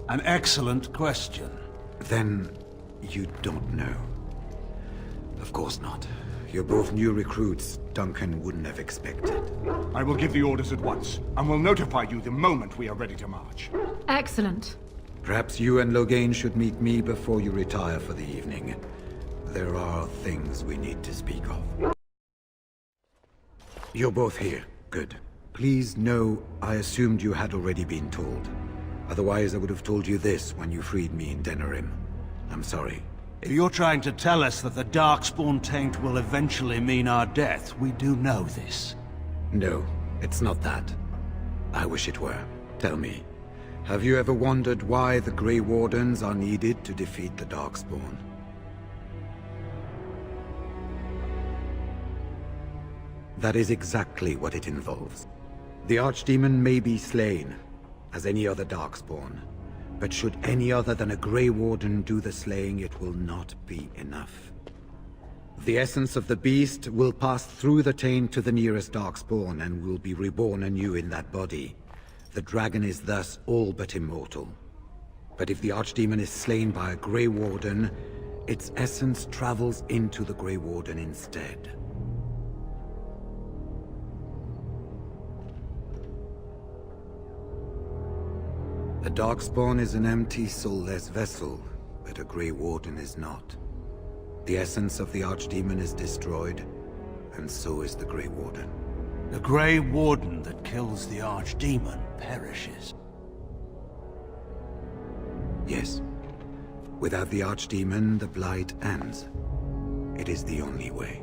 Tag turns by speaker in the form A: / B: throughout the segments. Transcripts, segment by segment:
A: An excellent question.
B: Then you don't know. Of course not. You're both new recruits Duncan wouldn't have expected.
C: I will give the orders at once, and will notify you the moment we are ready to march.
D: Excellent.
B: Perhaps you and Loghain should meet me before you retire for the evening. There are things we need to speak of. You're both here. Good. Please know I assumed you had already been told. Otherwise I would have told you this when you freed me in Denerim. I'm sorry.
A: If you're trying to tell us that the Darkspawn taint will eventually mean our death, we do know this.
B: No, it's not that. I wish it were. Tell me, have you ever wondered why the Grey Wardens are needed to defeat the Darkspawn? That is exactly what it involves. The Archdemon may be slain, as any other Darkspawn, but should any other than a Grey Warden do the slaying, it will not be enough. The essence of the beast will pass through the taint to the nearest Darkspawn and will be reborn anew in that body. The dragon is thus all but immortal. But if the Archdemon is slain by a Grey Warden, its essence travels into the Grey Warden instead. A Darkspawn is an empty, soulless vessel, but a Grey Warden is not. The essence of the Archdemon is destroyed, and so is the Grey Warden.
A: The Grey Warden that kills the Archdemon perishes.
B: Yes. Without the Archdemon, the Blight ends. It is the only way.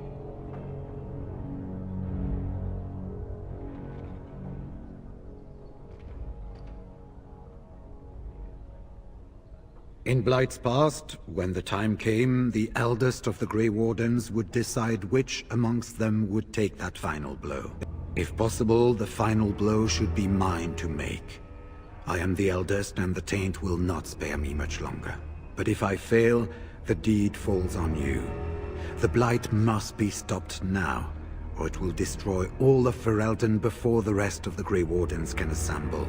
B: In Blight's past, when the time came, the eldest of the Grey Wardens would decide which amongst them would take that final blow. If possible, the final blow should be mine to make. I am the eldest, and the taint will not spare me much longer. But if I fail, the deed falls on you. The Blight must be stopped now, or it will destroy all of Ferelden before the rest of the Grey Wardens can assemble.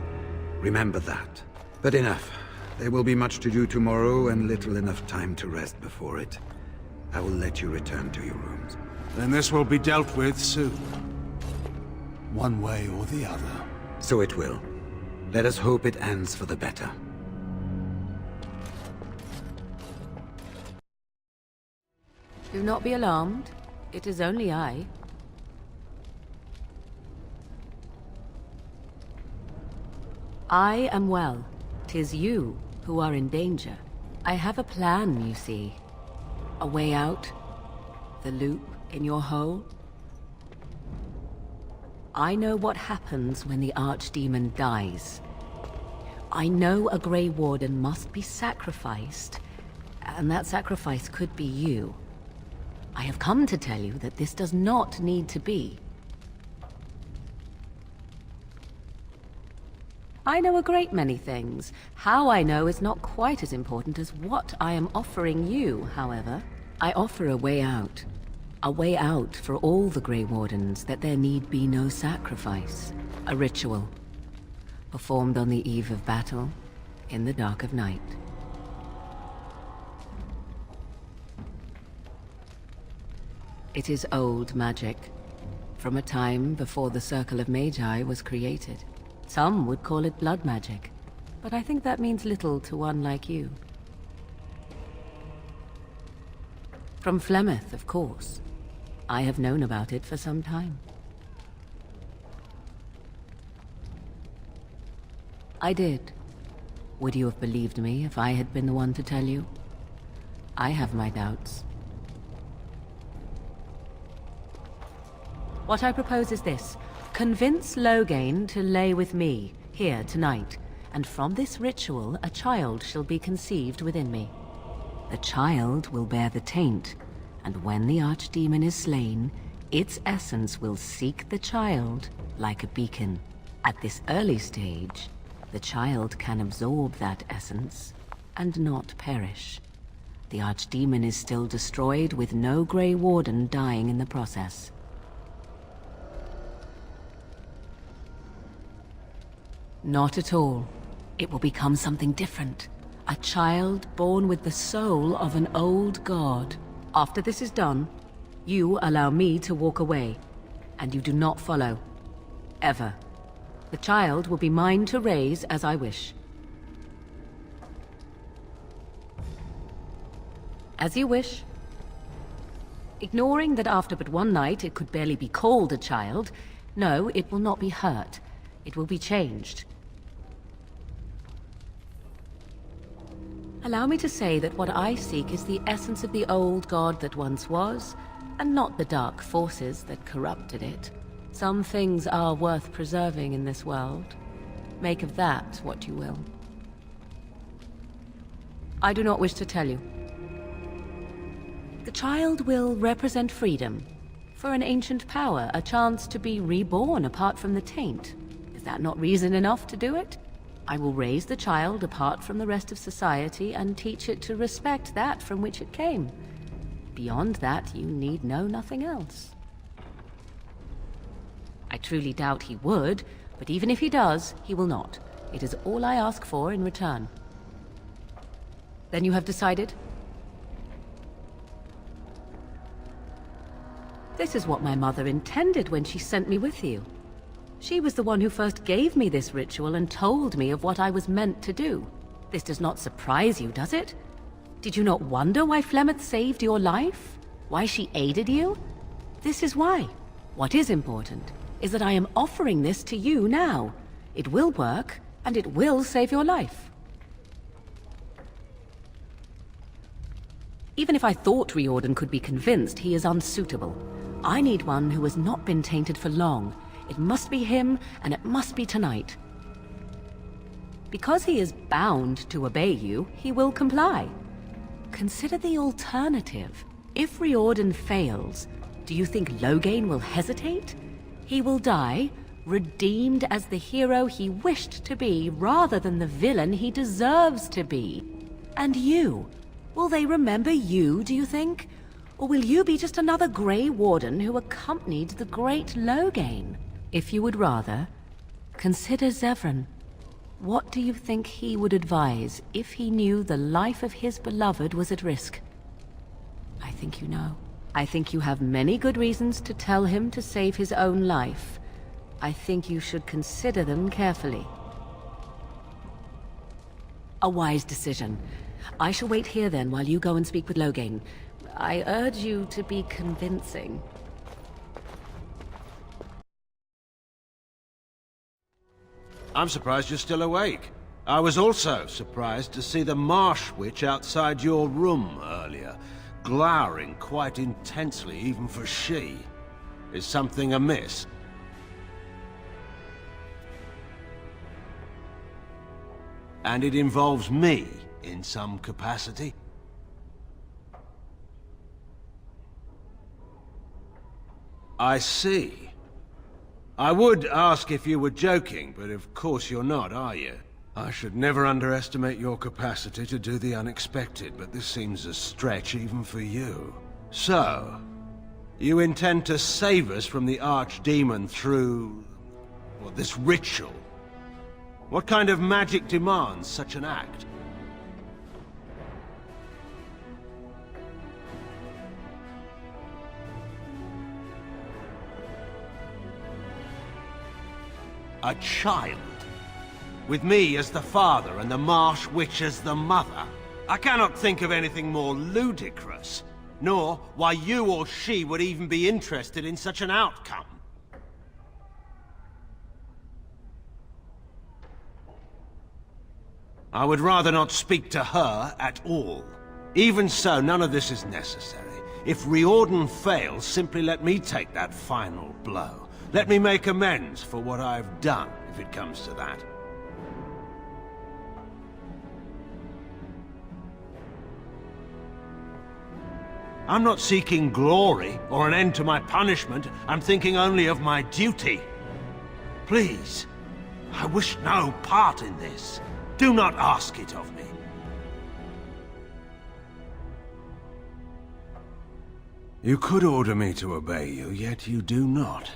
B: Remember that. But enough. There will be much to do tomorrow, and little enough time to rest before it. I will let you return to your rooms.
A: Then this will be dealt with soon. One way or the other.
B: So it will. Let us hope it ends for the better.
E: Do not be alarmed. It is only I. I am well. 'Tis you who are in danger. I have a plan, you see. A way out. The loop in your hole. I know what happens when the Archdemon dies. I know a Grey Warden must be sacrificed, and that sacrifice could be you. I have come to tell you that this does not need to be. I know a great many things. How I know is not quite as important as what I am offering you, however. I offer a way out. A way out for all the Grey Wardens, that there need be no sacrifice. A ritual, performed on the eve of battle, in the dark of night. It is old magic, from a time before the Circle of Magi was created. Some would call it blood magic, but I think that means little to one like you. From Flemeth, of course. I have known about it for some time. I did. Would you have believed me if I had been the one to tell you? I have my doubts. What I propose is this. Convince Loghain to lay with me, here tonight, and from this ritual a child shall be conceived within me. The child will bear the taint, and when the Archdemon is slain, its essence will seek the child like a beacon. At this early stage, the child can absorb that essence and not perish. The Archdemon is still destroyed with no Grey Warden dying in the process. Not at all. It will become something different. A child born with the soul of an old god. After this is done, you allow me to walk away, and you do not follow. Ever. The child will be mine to raise as I wish. As you wish. Ignoring that after but one night it could barely be called a child, no, it will not be hurt. It will be changed. Allow me to say that what I seek is the essence of the old god that once was, and not the dark forces that corrupted it. Some things are worth preserving in this world. Make of that what you will. I do not wish to tell you. The child will represent freedom. For an ancient power, a chance to be reborn apart from the taint. Is that not reason enough to do it? I will raise the child apart from the rest of society and teach it to respect that from which it came. Beyond that, you need know nothing else. I truly doubt he would, but even if he does, he will not. It is all I ask for in return. Then you have decided? This is what my mother intended when she sent me with you. She was the one who first gave me this ritual and told me of what I was meant to do. This does not surprise you, does it? Did you not wonder why Flemeth saved your life? Why she aided you? This is why. What is important is that I am offering this to you now. It will work, and it will save your life. Even if I thought Riordan could be convinced, he is unsuitable. I need one who has not been tainted for long. It must be him, and it must be tonight. Because he is bound to obey you, he will comply. Consider the alternative. If Riordan fails, do you think Loghain will hesitate? He will die, redeemed as the hero he wished to be, rather than the villain he deserves to be. And you? Will they remember you, do you think? Or will you be just another Grey Warden who accompanied the great Loghain? If you would rather, consider Zevran. What do you think he would advise if he knew the life of his beloved was at risk? I think you know. I think you have many good reasons to tell him to save his own life. I think you should consider them carefully. A wise decision. I shall wait here then while you go and speak with Loghain. I urge you to be convincing.
A: I'm surprised you're still awake. I was also surprised to see the Marsh Witch outside your room earlier, glowering quite intensely even for she. Is something amiss? And it involves me in some capacity? I see. I would ask if you were joking, but of course you're not, are you? I should never underestimate your capacity to do the unexpected, but this seems a stretch even for you. So, you intend to save us from the Archdemon through... well, this ritual? What kind of magic demands such an act? A child? With me as the father and the Marsh Witch as the mother? I cannot think of anything more ludicrous, nor why you or she would even be interested in such an outcome. I would rather not speak to her at all. Even so, none of this is necessary. If Riordan fails, simply let me take that final blow. Let me make amends for what I've done, if it comes to that. I'm not seeking glory or an end to my punishment. I'm thinking only of my duty. Please, I wish no part in this. Do not ask it of me. You could order me to obey you, yet you do not.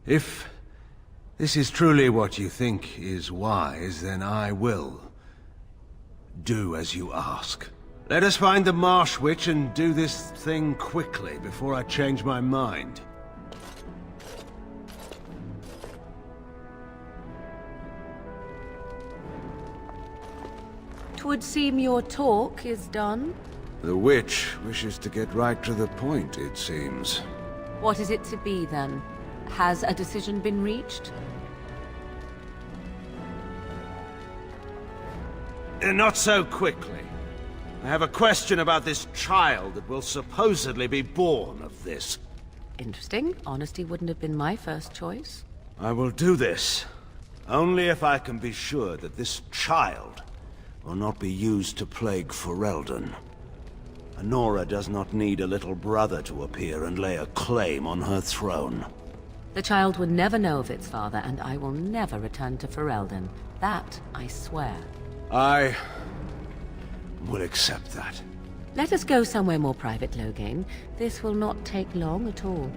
A: If this is truly what you think is wise, then I will do as you ask. Let us find the Marsh Witch and do this thing quickly before I change my mind.
E: 'Twould seem your talk is done.
A: The witch wishes to get right to the point, it seems.
E: What is it to be, then? Has a decision been reached?
A: Not so quickly. I have a question about this child that will supposedly be born of this.
E: Interesting. Honesty wouldn't have been my first choice.
A: I will do this, only if I can be sure that this child will not be used to plague Ferelden. Honora does not need a little brother to appear and lay a claim on her throne.
E: The child would never know of its father, and I will never return to Ferelden. That I swear.
A: I will accept that.
E: Let us go somewhere more private, Loghain. This will not take long at all.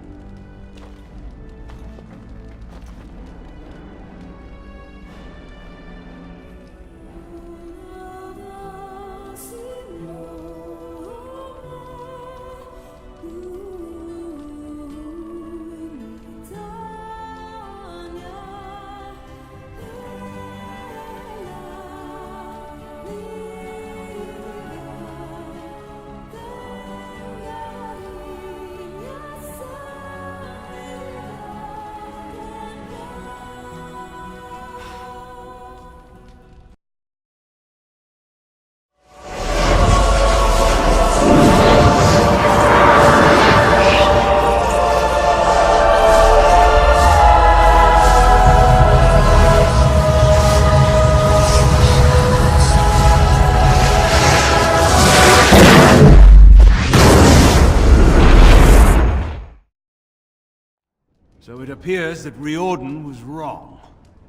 A: So it appears that Riordan was wrong.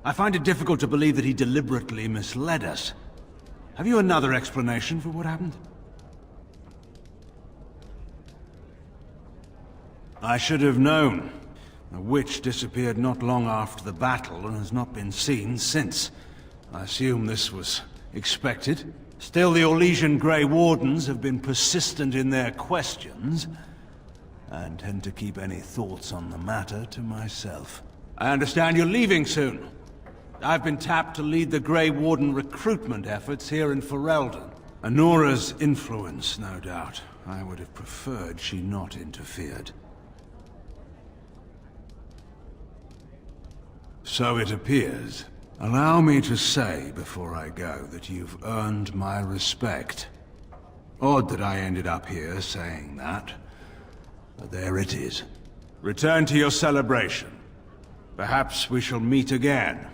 A: I find it difficult to believe that he deliberately misled us. Have you another explanation for what happened? I should have known. The witch disappeared not long after the battle and has not been seen since. I assume this was expected. Still, the Orlesian Grey Wardens have been persistent in their questions, and tend to keep any thoughts on the matter to myself. I understand you're leaving soon. I've been tapped to lead the Grey Warden recruitment efforts here in Ferelden. Honora's influence, no doubt. I would have preferred she not interfered. So it appears. Allow me to say before I go that you've earned my respect. Odd that I ended up here saying that. But there it is. Return to your celebration. Perhaps we shall meet again.